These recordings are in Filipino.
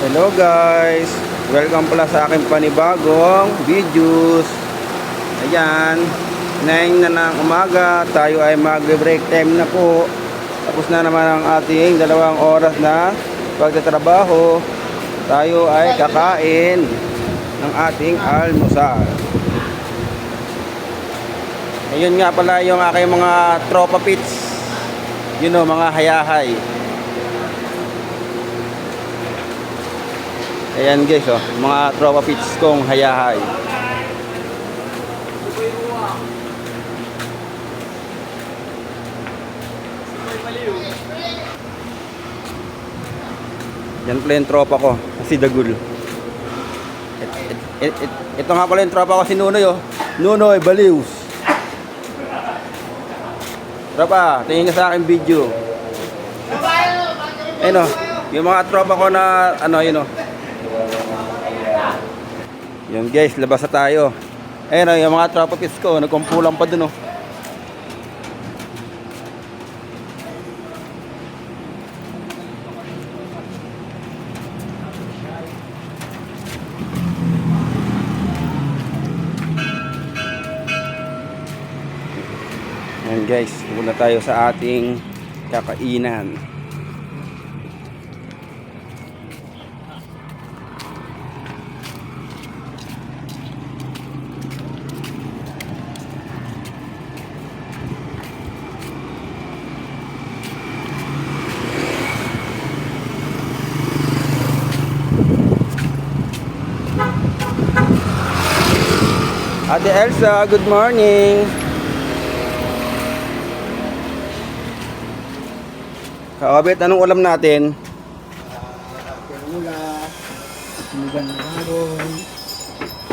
Hello guys, welcome pala sa aking panibagong videos. Ayan, 9 na ng umaga, tayo ay mag-break time na po. Tapos na naman ang ating 2 oras na pagtatrabaho. Tayo ay kakain ng ating almusal. Ayun nga pala yung aking mga tropa pits. You know, mga hayahay. Ayan guys, oh, mga tropa pits kong hayahay. Yan pala yung tropa ko, si Dagul. Ito nga pala yung tropa ko, si Nunoy, oh. Nunoy Baliws. Tropa, tingin ka sa aking video. Ayun, oh, yung mga tropa ko na, yun, oh. Yun guys, labas na tayo. Ayun, yung mga tropa pits ko, nagkumpulang pa dun, oh. Ayun guys, muna tayo sa ating kakainan. Ate Elsa, good morning. Kaobet, anong ulam natin?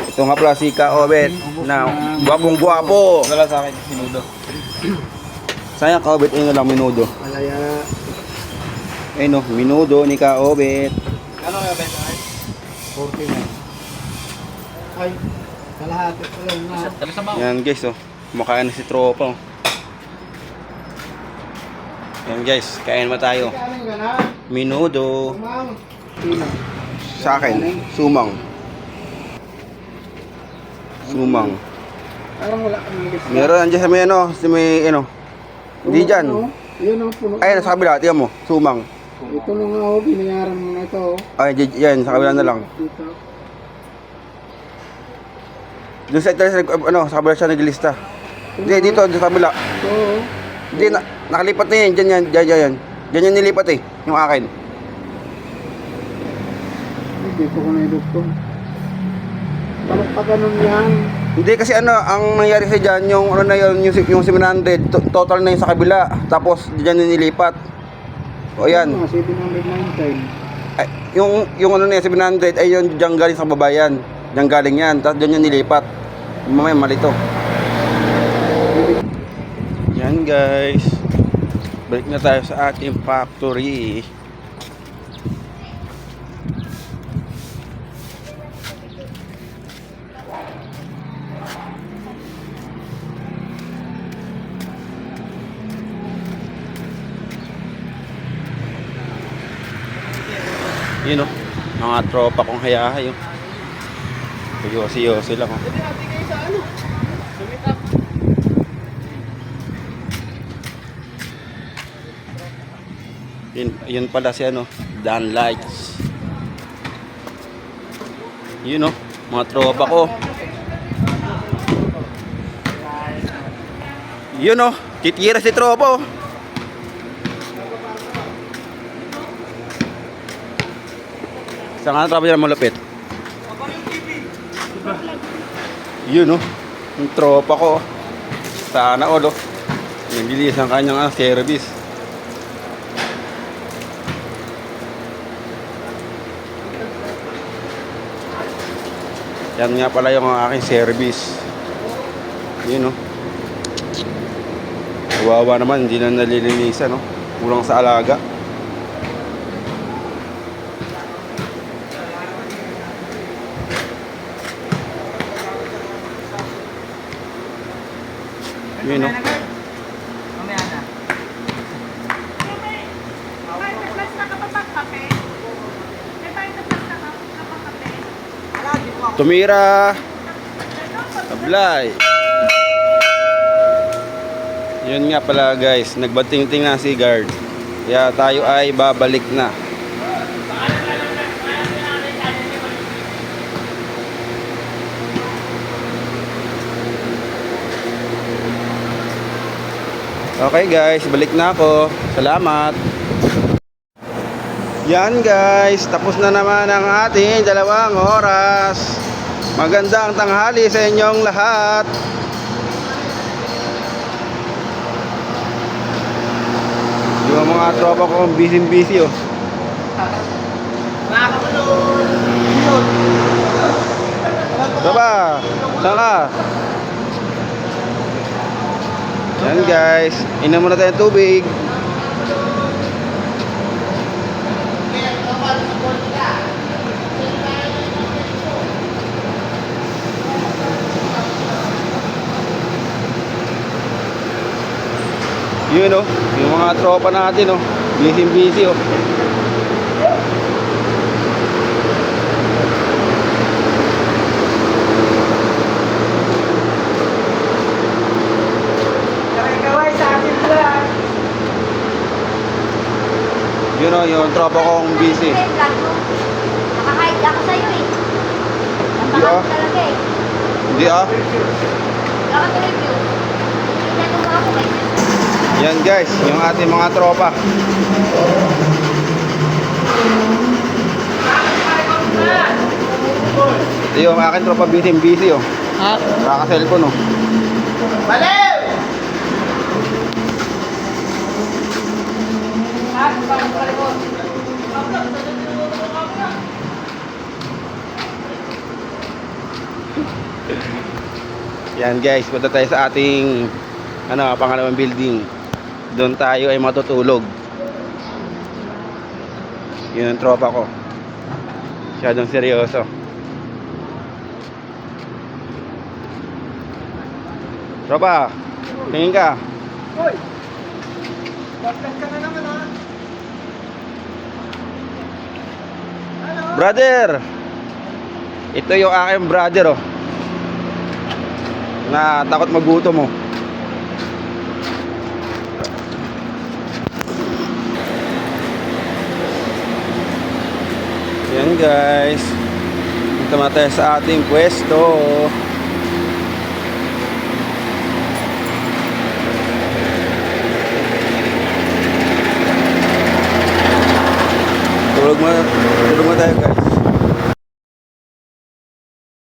Ito nga pala si Kaobet na gwapong-gwapo. Wala sa akin, minudo. Sayang Kaobet, ayun na lang, minudo. Malaya. Ayun o, minudo ni Kaobet. Ano kaya ba ito? 40 na. Ay, kalahati pa lang na. Yan guys, oh, kumakain na si tropa. Oh. Yan guys, kain mo tayo. Minudo. Sa akin, sumang. Sumang. Parang wala kang nilip. Meron nandiyan sa may sa may Hindi dyan. Yun ang puno. Ay, nasa kabila, tiyan mo, sumang. Ito na nga ho, binayaran mo na ito. Ay, yan, sa kabila na lang. Dito. Doon sa sa kabila siya naglista. Hindi, dito, sa kabila. Ito. Hindi, nakalipat na yan, dyan. Dyan yan nilipat eh, yung akin. Dito ko na idugtong. Bakit pa ganun yan? Hindi kasi ang nangyari sa dyan, yung na yun, yung 700, total na yun sa kabila. Tapos, dyan yung nilipat. O yan. 719. Ay, yung na yun, 700, ay yun dyan galing sa babayan. Dyan galing yan, tapos dyan yung nilipat. Mamaya, mali to. Yan guys. Balik na tayo sa ating factory. Yun o, mga tropa kong hayahay o. Yosi-yosi lang o. Yun pala si Dan Lights. Yun o, mga tropa ko. Yun o, titira si tropa o. Saan nga tropa dyan malupit? Yun o, yung tropa ko. Sana all o. Nabilis ang kanyang service. Yan nga pala yung aking service. Yun o. Kawawa naman, hindi na nalilinisan no. Kulang sa alaga. Yun no. Mamaya na. May plus na kapapag kape. May 5 na tumira, Ablay. Yun nga pala guys, nagbating-ting na si guard. Kaya tayo ay babalik na. Okay guys, balik na ako. Salamat. Yan guys, tapos na naman ang ating 2 oras. Magandang tanghali sa inyong lahat. Yung mga tropa ko busy oh. Mga kapulot! Tropa, saan ka? Yan guys, inom muna tayo ng tubig. Yun oh, yung mga tropa natin oh, busy oh. Kaway sa atin vlog! Yun oh, yung tropa kong busy. Nakahide ako sa'yo eh. Hindi ah. Napakahide talaga eh. Hindi ah. Wala ka review. Hindi na mga ako kayo. Yan guys, yung ating mga tropa. Ito yung aking tropa busy oh. Ha? Kaka-cellphone oh. Baliw! Ha? Bakit pala ko? Yan guys, punta tayo sa ating pangalawang building. Doon tayo ay matutulog. Yun ang tropa ko. Masyadong seryoso. Tropa, tingin ka. Hoy! Bakit ka na naman ha? Brother! Ito yung aking brother oh. Na takot magutom mo. Yan guys. Punta na tayo sa ating pwesto. Tulog mo tayo guys.